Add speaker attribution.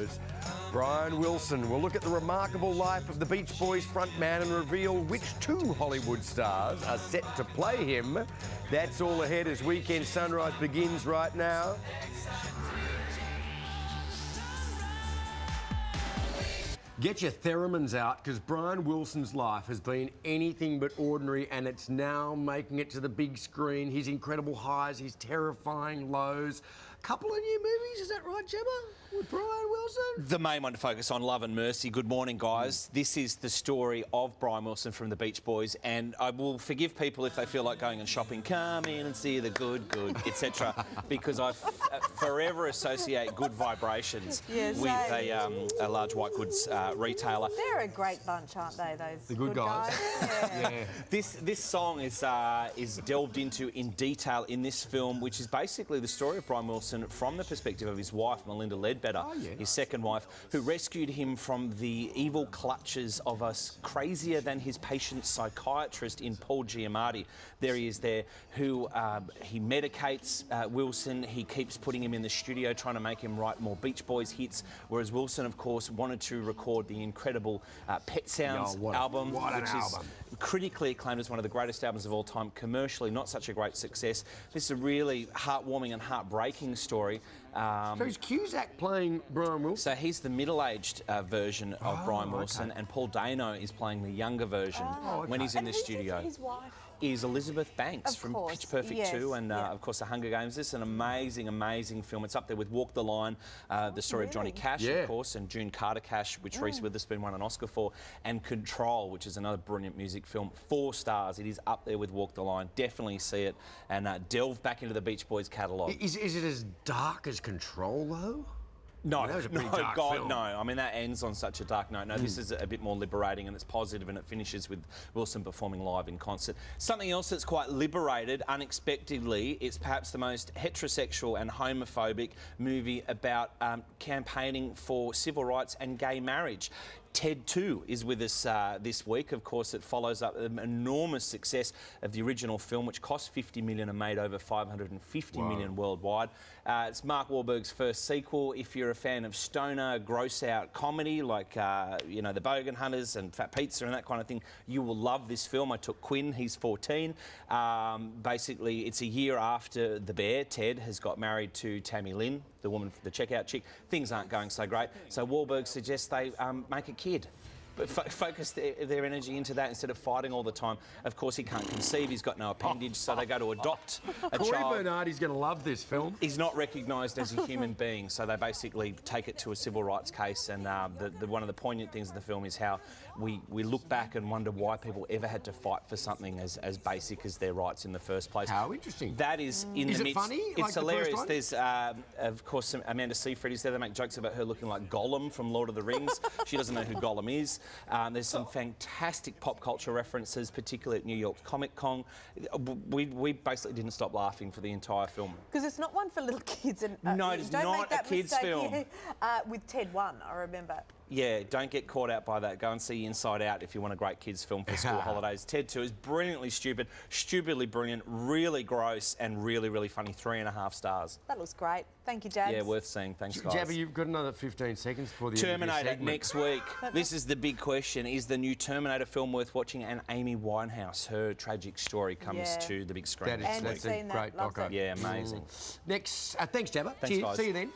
Speaker 1: Heroes. Brian Wilson will look at the remarkable life of the Beach Boys frontman and reveal which two Hollywood stars are set to play him. That's all ahead as Weekend Sunrise begins right now. Get your theremins out, because Brian Wilson's life has been anything but ordinary, and it's now making it to the big screen. His incredible highs, his terrifying lows. Couple of new movies, is that right, Jabba, with Brian Wilson?
Speaker 2: The main one to focus on, Love and Mercy. Good morning, guys. This is the story of Brian Wilson from the Beach Boys, and I will forgive people if they feel like going and shopping. Come in and see the good, etc. Because I forever associate good vibrations with a large white goods retailer.
Speaker 3: They're a great bunch, aren't they? Those
Speaker 1: the good guys.
Speaker 3: Yeah.
Speaker 2: This song is delved into in detail in this film, which is basically the story of Brian Wilson from the perspective of his wife, Melinda Ledbetter, his second wife, who rescued him from the evil clutches of a crazier than his patient psychiatrist in Paul Giamatti. There he is there, who he medicates Wilson. He keeps putting him in the studio, trying to make him write more Beach Boys hits, whereas Wilson, of course, wanted to record the incredible Pet Sounds album, which is critically acclaimed as one of the greatest albums of all time, commercially not such a great success. This is a really heartwarming and heartbreaking story.
Speaker 1: So is Cusack playing Brian Wilson?
Speaker 2: So he's the middle-aged version of Brian Wilson, and Paul Dano is playing the younger version when he's in the studio.
Speaker 3: His wife
Speaker 2: is Elizabeth Banks from Pitch Perfect 2 and, of course, The Hunger Games. This is an amazing, amazing film. It's up there with Walk the Line, the story of Johnny Cash, of course, and June Carter Cash, which Reese Witherspoon won an Oscar for, and Control, which is another brilliant music film. 4 stars. It is up there with Walk the Line. Definitely see it and delve back into the Beach Boys catalogue.
Speaker 1: Is it as dark as Control, though?
Speaker 2: No,
Speaker 1: that was a pretty
Speaker 2: no,
Speaker 1: dark
Speaker 2: God,
Speaker 1: film.
Speaker 2: no. I mean, that ends on such a dark note. No, this is a bit more liberating and it's positive, and it finishes with Wilson performing live in concert. Something else that's quite liberated, unexpectedly, it's perhaps the most heterosexual and homophobic movie about campaigning for civil rights and gay marriage. Ted 2 is with us this week. Of course, it follows up an enormous success of the original film, which cost $50 million and made over $550 million worldwide. It's Mark Wahlberg's first sequel. If you're a fan of stoner, gross-out comedy like, you know, The Bogan Hunters and Fat Pizza and that kind of thing, you will love this film. I took Quinn, he's 14. Basically, it's a year after the bear, Ted, has got married to Tammy Lynn, the woman, the checkout chick. Things aren't going so great. So Wahlberg suggests they make a kid. But focus their energy into that instead of fighting all the time. Of course, he can't conceive. He's got no appendage, so they go to adopt a
Speaker 1: Corey
Speaker 2: child.
Speaker 1: Bernardi's going to love this film.
Speaker 2: He's not recognised as a human being, so they basically take it to a civil rights case. And one of the poignant things of the film is how we look back and wonder why people ever had to fight for something as basic as their rights in the first place.
Speaker 1: How interesting.
Speaker 2: That is in the midst.
Speaker 1: Is it funny?
Speaker 2: It's
Speaker 1: like
Speaker 2: hilarious. There's, of course, Amanda Seyfried is there. They make jokes about her looking like Gollum from Lord of the Rings. She doesn't know who Gollum is. There's some fantastic pop culture references, particularly at New York Comic Con. We basically didn't stop laughing for the entire film.
Speaker 3: Because it's not one for little kids. And,
Speaker 2: no, it's not a kids' film.
Speaker 3: With Ted 1, I remember.
Speaker 2: Yeah, don't get caught out by that. Go and see Inside Out if you want a great kids' film for school holidays. Ted 2 is brilliantly stupid, stupidly brilliant, really gross, and really, really funny. 3.5 stars.
Speaker 3: That looks great. Thank you, Jabs.
Speaker 2: Yeah, worth seeing. Thanks, guys.
Speaker 1: Jabba, you've got another 15 seconds before the
Speaker 2: Terminator
Speaker 1: end of your
Speaker 2: next week. This is the big question. Is the new Terminator film worth watching? And Amy Winehouse, her tragic story comes to the big screen.
Speaker 1: That's a great doco.
Speaker 2: Yeah, amazing.
Speaker 1: Next, thanks, Jabba.
Speaker 2: Thanks,
Speaker 1: Cheers.
Speaker 2: guys.
Speaker 1: See you then.